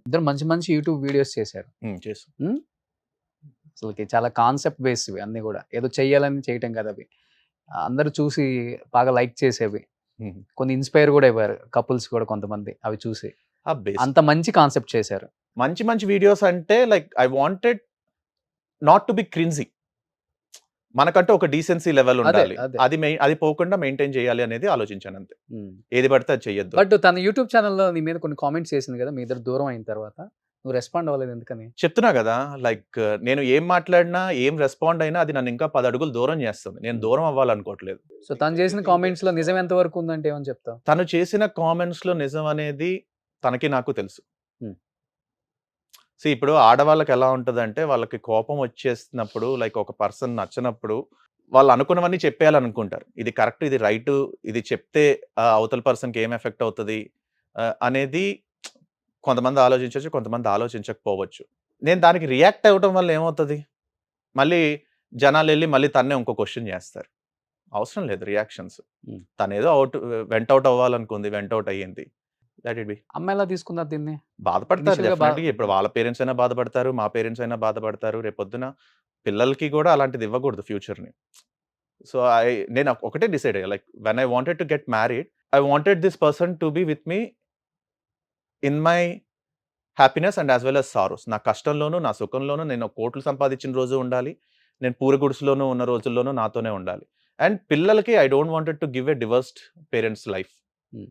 ఇద్దరు మంచి మంచి యూట్యూబ్ వీడియోస్ చేశారు. చేసాం. హ్మ్. అసలకి చాలా కాన్సెప్ట్ బేస్‌వి అన్నీ గూడా. ఏదో చెయ్యాలని చేయటం కాదవి. అందరూ చూసి బాగా లైక్ చేసేవి. హ్మ్. కొన్ని ఇన్‌స్పైర్ గూడా అయ్యారు. కపుల్స్ కూడా కొంతమంది అవి చూసి. బేసిక్ అంత మంచి కాన్సెప్ట్ చేశారు. మంచి మంచి వీడియోస్ అంటే like I wanted not to be cringy. మనకంటూ ఒక డీసెన్సీ లెవెల్ అదే. ఉండాలి. అదే. అది పోకుండా మెయింటైన్ చేయాలి అనేది ఆలోచించానంతే. హ్మ్. ఏది పడితే అది చెయ్యొద్దు. బట్ తన యూట్యూబ్ ఛానెల్‌లో నీ మీద కొన్ని కామెంట్స్ చేసింది గదా! మీ ఇద్దరు దూరం అయిన తర్వాత. నువ్వు రెస్పాండ్ అవ్వలేదు ఎందుకని? చెప్తున్నా గదా! లైక్ నేను ఏం మాట్లాడినా, ఏం రెస్పాండ్ అయినా అది నన్ను ఇంకా 10 అడుగులు దూరం చేస్తుంది. నేను హ్మ్. దూరం అవ్వాలనుకోవట్లేదు. సో, తను చేసిన కామెంట్స్‌లో నిజం ఎంత వరకు ఉందంటే ఏమని చెప్తావు? తను చేసిన కామెంట్స్‌లో నిజం అనేది తనకి నాకు తెలుసు. హ్మ్. ఇప్పుడు ఆడవాళ్ళకి ఎలా ఉంటదంటే, వాళ్ళకి కోపం వచ్చేసినప్పుడు లైక్ ఒక పర్సన్ నచ్చనప్పుడు, వాళ్ళు అనుకున్నవన్నీ చెప్పేయాలనుకుంటారు. ఇది కరెక్ట్, ఇది రైటు, ఇది చెప్తే అవతల పర్సన్‌కి ఏం ఎఫెక్ట్ అవుతది అనేది కొంతమంది ఆలోచించొచ్చు, కొంతమంది ఆలోచించకపోవచ్చు. నేను దానికి రియాక్ట్ అవ్వటం వల్ల ఏమవుతది? మళ్ళీ జనాలెళ్లి మళ్ళీ తన్నే ఇంకో క్వెషన్ చేస్తారు. అవసరం లేదు రియాక్షన్స్. హ్మ్. తనేదో వెంట్ ఔట్ అవ్వాలనుకుంది. వెంట్ ఔట్ అయ్యింది. Let it be. అమ్మ ఎలా తీసుకున్నారు దీన్ని? బాధపడతారు ఇనిషియల్‌గా డెఫినెట్‌గా. ఇప్పుడు వాళ్ళ పేరెంట్స్ అయినా బాధపడతారు. మా పేరెంట్స్ అయినా బాధపడతారు. రేపొద్దున పిల్లలకి గూడా అలాంటిది ఇవ్వకూడదు ఫ్యూచర్‌ని. సో, నేను ఒకటే డిసైడ్ అయ్యా. Like when I wanted to get married, I wanted this person to be with me in my happiness and as well as sorrows. నా కష్టంలోను, నా సుఖంలోను నేను కోట్లు సంపాదించిన రోజు ఉండాలి. నేను పూరి గుడిసెలోను ఉన్న రోజుల్లోనూ నాతోనే ఉండాలి. అండ్ పిల్లలకి I don't wanted to give a divorced parents life. హ్మ్.